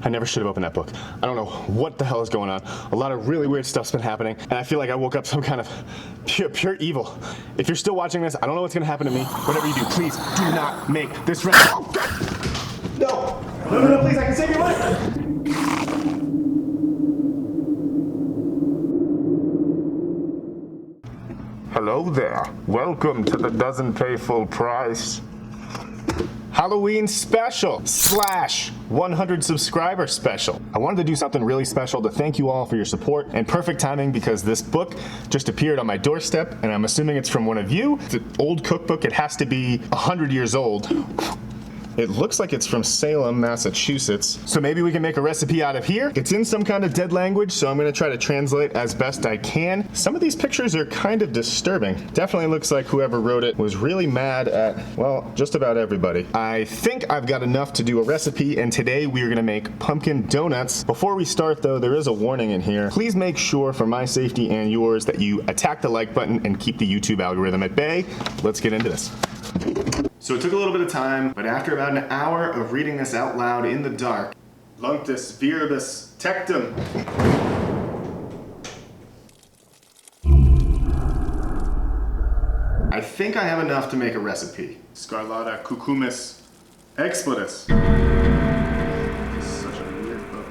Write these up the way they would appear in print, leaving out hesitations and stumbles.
I never should have opened that book. I don't know what the hell is going on. A lot of really weird stuff's been happening, and I feel like I woke up some kind of pure evil. If you're still watching this, I don't know what's gonna happen to me. Whatever you do, please do not make this recipe. Oh, God. No, please, I can save your life. Hello there. Welcome to the Doesn't Pay Full Price Halloween special / 100 subscriber special. I wanted to do something really special to thank you all for your support, and perfect timing because this book just appeared on my doorstep and I'm assuming it's from one of you. It's an old cookbook. It has to be 100 years old. It looks like it's from Salem, Massachusetts. So maybe we can make a recipe out of here. It's in some kind of dead language, so I'm gonna try to translate as best I can. Some of these pictures are kind of disturbing. Definitely looks like whoever wrote it was really mad at, well, just about everybody. I think I've got enough to do a recipe, and today we are gonna make pumpkin donuts. Before we start though, there is a warning in here. Please make sure for my safety and yours that you attack the like button and keep the YouTube algorithm at bay. Let's get into this. So it took a little bit of time, but after about an hour of reading this out loud in the dark, Lunctus viribus tectum. I think I have enough to make a recipe. Scarlata cucumis expletus. This is such a weird book.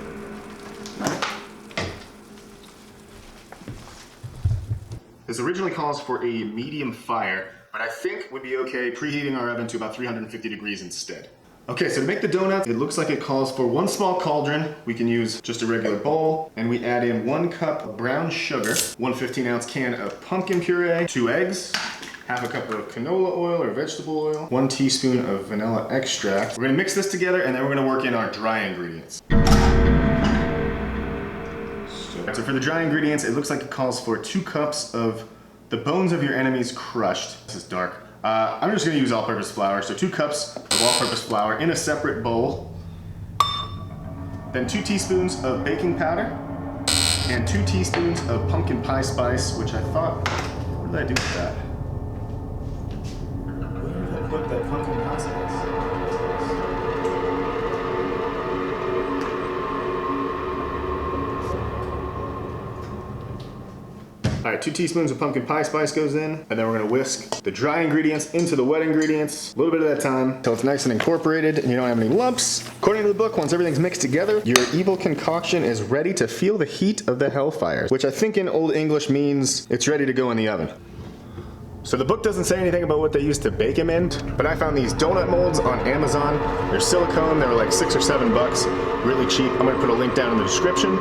This originally calls for a medium fire, but I think would be okay preheating our oven to about 350 degrees instead. Okay, so to make the donut, it looks like it calls for 1 small cauldron. We can use just a regular bowl, and we add in 1 cup of brown sugar, 1 15-ounce can of pumpkin puree, 2 eggs, half a cup of canola oil or vegetable oil, 1 teaspoon of vanilla extract. We're gonna mix this together, and then we're gonna work in our dry ingredients. So for the dry ingredients, it looks like it calls for 2 cups of the bones of your enemies crushed. This is dark. I'm just gonna use all-purpose flour. So 2 cups of all-purpose flour in a separate bowl. Then 2 teaspoons of baking powder and 2 teaspoons of pumpkin pie spice, which I thought, what did I do with that? Where did I put that pumpkin pie spice? All right, 2 teaspoons of pumpkin pie spice goes in, and then we're gonna whisk the dry ingredients into the wet ingredients, a little bit at a time, until it's nice and incorporated and you don't have any lumps. According to the book, once everything's mixed together, your evil concoction is ready to feel the heat of the hellfire, which I think in Old English means it's ready to go in the oven. So the book doesn't say anything about what they used to bake them in, but I found these donut molds on Amazon. They're silicone, they were like $6 or $7, really cheap. I'm gonna put a link down in the description.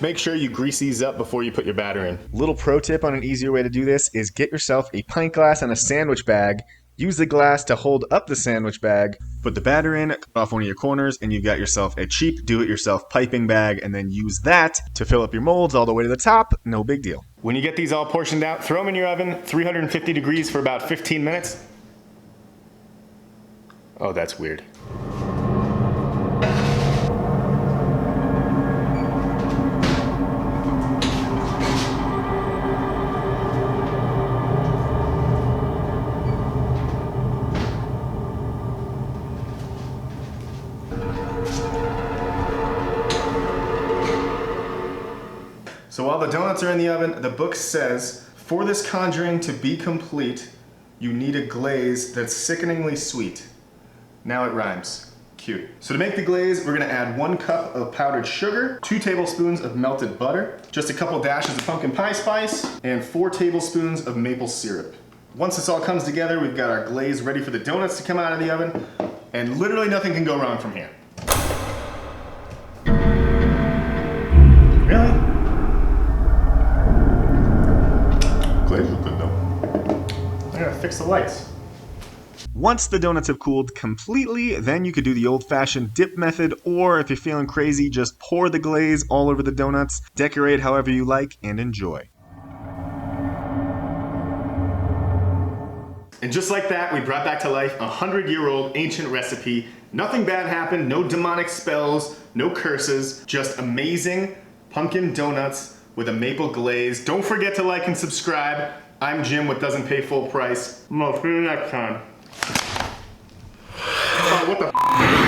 Make sure you grease these up before you put your batter in. Little pro tip on an easier way to do this is get yourself a pint glass and a sandwich bag. Use the glass to hold up the sandwich bag. Put the batter in, cut off one of your corners, and you've got yourself a cheap do-it-yourself piping bag, and then use that to fill up your molds all the way to the top. No big deal. When you get these all portioned out, throw them in your oven, 350 degrees for about 15 minutes. Oh, that's weird. So while the donuts are in the oven, the book says, for this conjuring to be complete, you need a glaze that's sickeningly sweet. Now it rhymes. Cute. So to make the glaze, we're gonna add 1 cup of powdered sugar, 2 tablespoons of melted butter, just a couple dashes of pumpkin pie spice, and 4 tablespoons of maple syrup. Once this all comes together, we've got our glaze ready for the donuts to come out of the oven, and literally nothing can go wrong from here. Really? Glaze is good though. I gotta fix the lights. Once the donuts have cooled completely, then you could do the old-fashioned dip method, or if you're feeling crazy, just pour the glaze all over the donuts, decorate however you like, and enjoy. And just like that, we brought back to life a 100-year-old ancient recipe. Nothing bad happened, no demonic spells, no curses, just amazing pumpkin donuts with a maple glaze. Don't forget to like and subscribe. I'm Jim with Doesn't Pay Full Price. I'll see you next time. Oh, what the